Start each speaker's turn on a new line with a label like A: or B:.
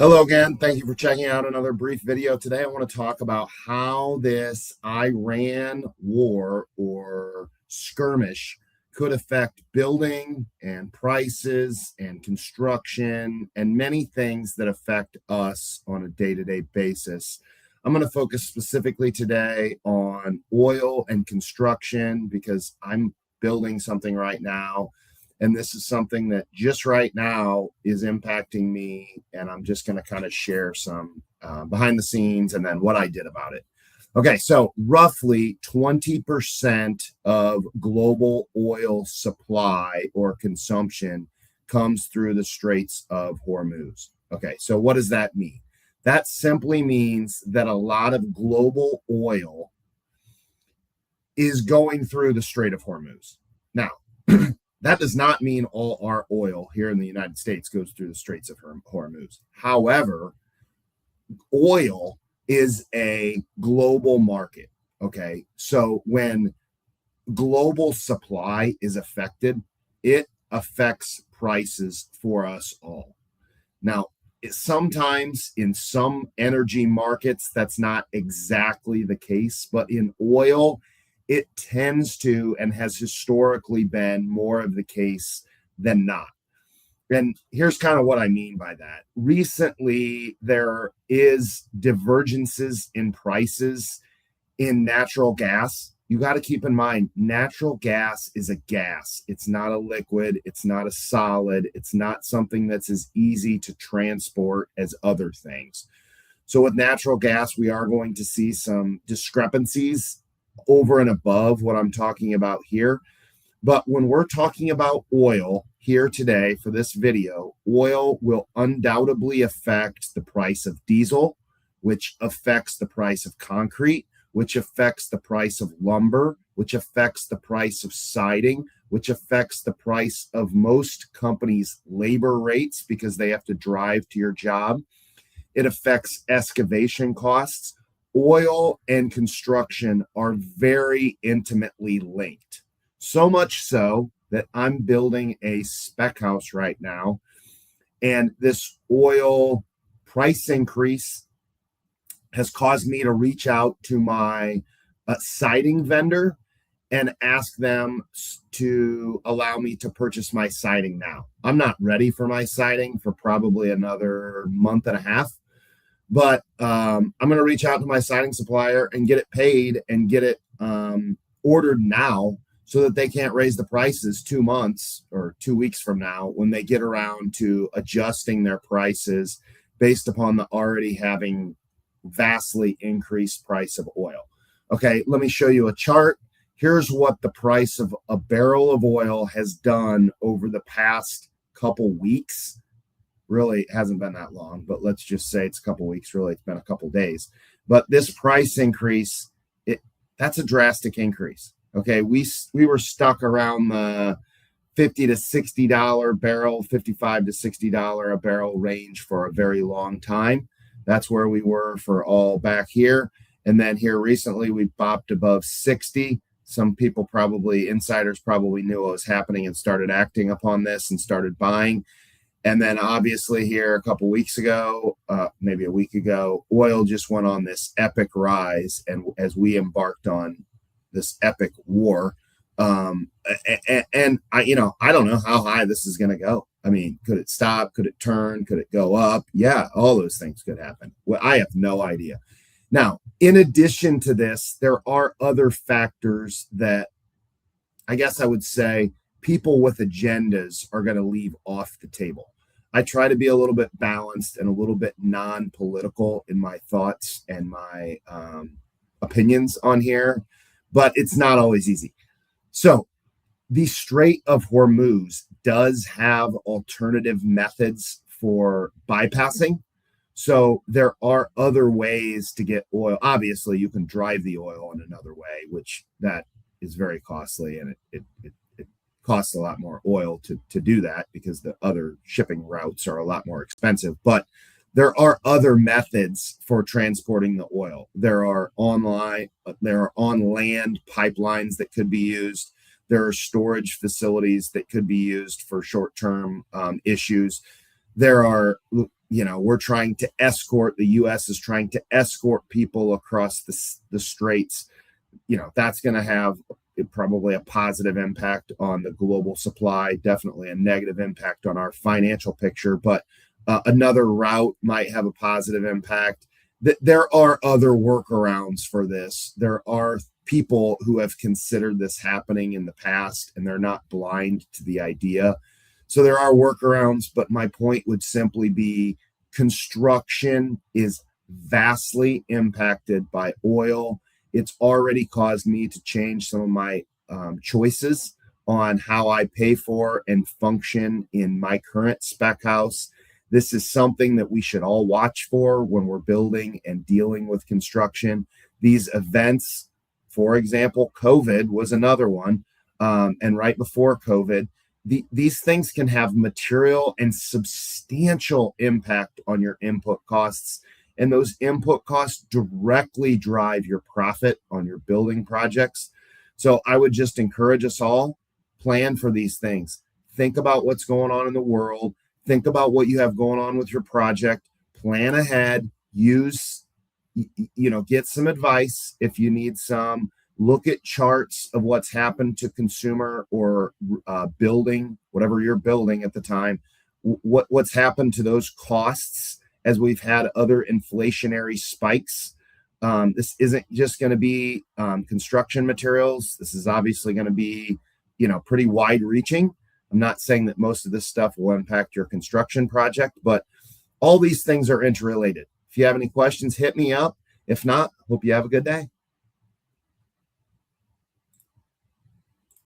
A: Hello again. Thank you for checking out another brief video. Today, I want to talk about how this Iran war or skirmish could affect building and prices and construction and many things that affect us on a day-to-day basis. I'm going to focus specifically today on oil and construction because I'm building something right now. And this is something that just right now is impacting me. And I'm just going to kind of share some behind the scenes and then what I did about it. Okay, so roughly 20% of global oil supply or consumption comes through the Straits of Hormuz. Okay, so what does that mean? That simply means that a lot of global oil is going through the Strait of Hormuz. Now, that does not mean all our oil here in the United States goes through the Straits of Hormuz. However, oil is a global market. Okay. So when global supply is affected, it affects prices for us all. Now, sometimes in some energy markets, that's not exactly the case, but in oil, it tends to and has historically been more of the case than not. And here's kind of what I mean by that. Recently, there is divergences in prices in natural gas. You got to keep in mind, natural gas is a gas. It's not a liquid. It's not a solid. It's not something that's as easy to transport as other things. So with natural gas, we are going to see some discrepancies over and above what I'm talking about here. But when we're talking about oil here today for this video, oil will undoubtedly affect the price of diesel, which affects the price of concrete, which affects the price of lumber, which affects the price of siding, which affects the price of most companies' labor rates because they have to drive to your job. It affects excavation costs. Oil and construction are very intimately linked. So much so that I'm building a spec house right now. And this oil price increase has caused me to reach out to my siding vendor and ask them to allow me to purchase my siding now. I'm not ready for my siding for probably another month and a half. But I'm going to reach out to my siding supplier and get it paid and get it ordered now so that they can't raise the prices 2 months or 2 weeks from now when they get around to adjusting their prices based upon the already having vastly increased price of oil. Okay, let me show you a chart. Here's what the price of a barrel of oil has done over the past couple weeks. Really, it hasn't been that long, but let's just say it's a couple weeks. Really, it's been a couple days. But this price increase, that's a drastic increase. Okay, we were stuck around the $50 to $60 barrel, $55 to $60 a barrel range for a very long time. That's where we were for all back here. And then here recently, we popped above 60. Some people probably, insiders probably knew what was happening and started acting upon this and started buying. And then obviously here a couple weeks ago, maybe a week ago, oil just went on this epic rise. And as we embarked on this epic war, and I don't know how high this is going to go. I mean, could it stop? Could it turn? Could it go up? Yeah, all those things could happen. Well, I have no idea. Now, in addition to this, there are other factors that I guess I would say people with agendas are going to leave off the table. I try to be a little bit balanced and a little bit non-political in my thoughts and my opinions on here, but it's not always easy. So the Strait of Hormuz does have alternative methods for bypassing. So there are other ways to get oil. Obviously, you can drive the oil in another way, which that is very costly, and it costs a lot more oil to do that because the other shipping routes are a lot more expensive. But there are other methods for transporting the oil. There are on land pipelines that could be used. There are storage facilities that could be used for short-term issues. There are we're trying to escort, the U.S. is trying to escort people across the straits. That's going to have probably a positive impact on the global supply, definitely a negative impact on our financial picture, but another route might have a positive impact. There are other workarounds for this. There are people who have considered this happening in the past, and they're not blind to the idea. So there are workarounds, but my point would simply be construction is vastly impacted by oil. It's already caused me to change some of my choices on how I pay for and function in my current spec house. This is something that we should all watch for when we're building and dealing with construction. These events, for example, COVID was another one. And right before COVID, these things can have material and substantial impact on your input costs. And those input costs directly drive your profit on your building projects. So I would just encourage us all, plan for these things. Think about what's going on in the world. Think about what you have going on with your project. Plan ahead. Get some advice if you need some. Look at charts of what's happened to consumer or building, whatever you're building at the time. What's happened to those costs as we've had other inflationary spikes. This isn't just going to be construction materials. This is obviously going to be, pretty wide reaching. I'm not saying that most of this stuff will impact your construction project, but all these things are interrelated. If you have any questions, hit me up. If not, hope you have a good day.